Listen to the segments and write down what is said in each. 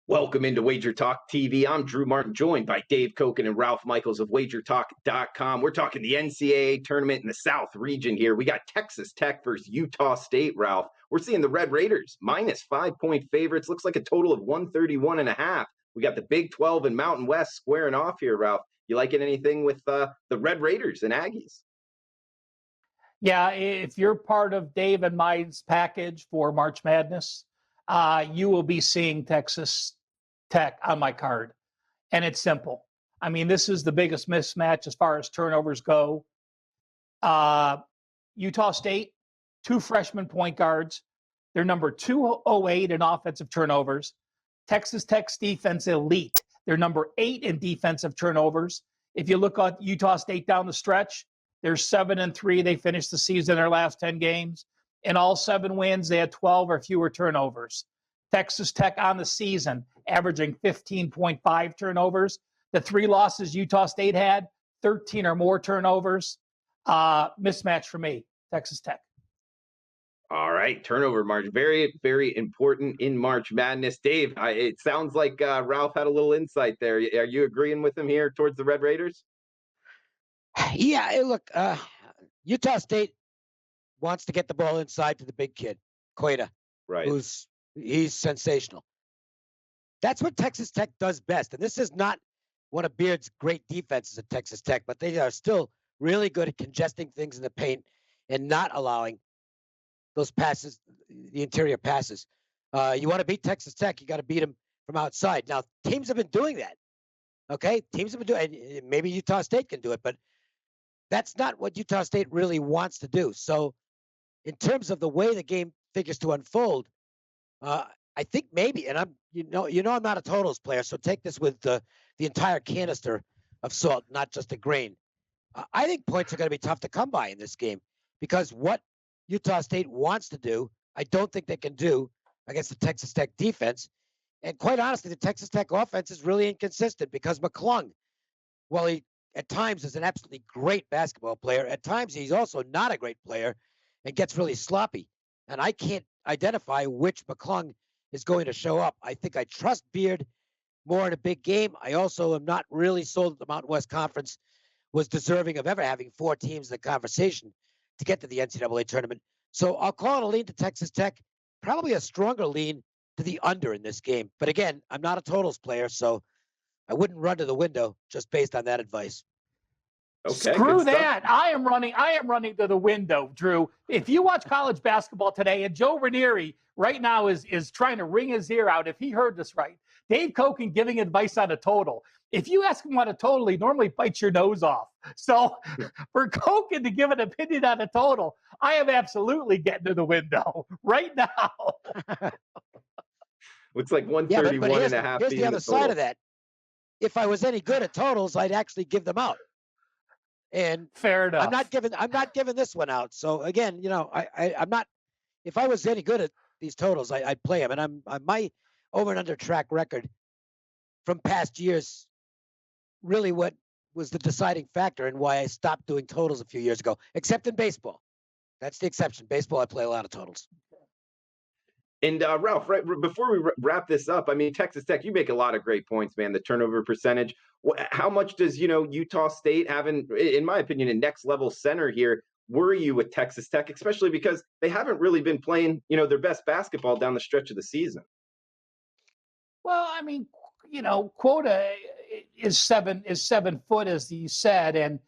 Welcome into WagerTalk TV. I'm Drew Martin, joined by Dave Koken and Ralph Michaels of WagerTalk.com. We're talking the NCAA Tournament in the South region here. We got Texas Tech versus Utah State, Ralph. We're seeing the Red Raiders minus 5-point favorites. Looks like a total of 131.5. We got the Big 12 and Mountain West squaring off here, Ralph. You liking anything with the Red Raiders and Aggies? Yeah, if you're part of Dave and Mine's package for March Madness, you will be seeing Texas Tech on my card. And it's simple. I mean, this is the biggest mismatch as far as turnovers go. Utah State, 2 freshman point guards. They're number 208 in offensive turnovers. Texas Tech's defense elite. They're number 8 in defensive turnovers. If you look at Utah State down the stretch, they're 7-3. They finished the season their last 10 games. In all 7 wins, they had 12 or fewer turnovers. Texas Tech on the season, averaging 15.5 turnovers. The 3 losses Utah State had, 13 or more turnovers. Mismatch for me, Texas Tech. All right, turnover margin, very, very important in March Madness. Dave, it sounds like Ralph had a little insight there. Are you agreeing with him here towards the Red Raiders? Yeah, look, Utah State wants to get the ball inside to the big kid, Queta, right? He's sensational. That's what Texas Tech does best. And this is not one of Beard's great defenses at Texas Tech, but they are still really good at congesting things in the paint and not allowing those passes, the interior passes. You want to beat Texas Tech, you got to beat them from outside. Now, teams have been doing that. Okay, teams have been doing it. Maybe Utah State can do it, but that's not what Utah State really wants to do. So in terms of the way the game figures to unfold, I think maybe, and I'm not a totals player, so take this with the entire canister of salt, not just a grain. I think points are going to be tough to come by in this game because what Utah State wants to do, I don't think they can do against the Texas Tech defense. And quite honestly, the Texas Tech offense is really inconsistent because McClung, while he at times is an absolutely great basketball player, at times he's also not a great player and gets really sloppy. And I can't identify which McClung is going to show up. I think I trust Beard more in a big game. I also am not really sold that the Mountain West Conference was deserving of ever having 4 teams in the conversation to get to the NCAA tournament. So I'll call it a lean to Texas Tech, probably a stronger lean to the under in this game. But again, I'm not a totals player, so I wouldn't run to the window just based on that advice. Okay, screw that. I am running to the window, Drew. If you watch college basketball today, and Joe Ranieri right now is trying to wring his ear out if he heard this right. Dave Koken giving advice on a total. If you ask him on a total, he normally bites your nose off. So for Koken to give an opinion on a total, I am absolutely getting to the window right now. Looks like 131.5. Here's the other side of that. If I was any good at totals, I'd actually give them out. And fair enough. I'm not giving this one out. So again, I'm not. If I was any good at these totals, I'd play them. And my over and under track record from past years, really what was the deciding factor and why I stopped doing totals a few years ago, except in baseball. That's the exception. Baseball, I play a lot of totals. And Ralph, right before we wrap this up, I mean, Texas Tech, you make a lot of great points, man. The turnover percentage. How much does Utah State having, in my opinion, a next level center here worry you with Texas Tech, especially because they haven't really been playing, their best basketball down the stretch of the season? Well, I mean, Quota is 7 foot, as you said, and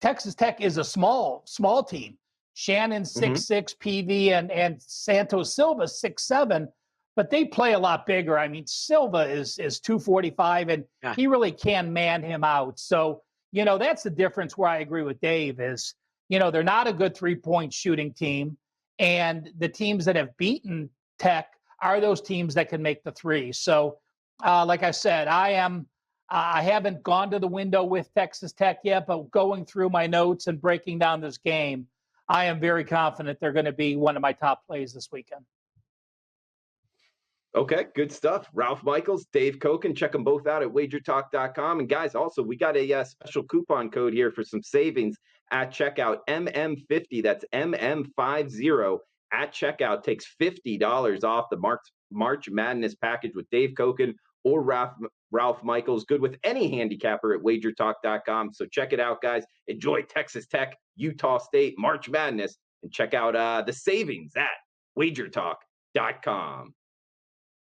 Texas Tech is a small team. Shannon 6'6", PV and Santos Silva 6'7", but they play a lot bigger. I mean, Silva is 245, and he really can man him out. So, that's the difference where I agree with Dave is, they're not a good 3-point shooting team, and the teams that have beaten Tech are those teams that can make the 3. So, like I said, I haven't gone to the window with Texas Tech yet, but going through my notes and breaking down this game, I am very confident they're going to be one of my top plays this weekend. Okay, good stuff. Ralph Michaels, Dave Koken, check them both out at WagerTalk.com. And guys, also, we got a special coupon code here for some savings at checkout, MM50. That's MM50 at checkout takes $50 off the March Madness package with Dave Koken or Ralph Michaels. Good with any handicapper at WagerTalk.com. So check it out, guys. Enjoy Texas Tech, Utah State, March Madness, and check out the savings at WagerTalk.com.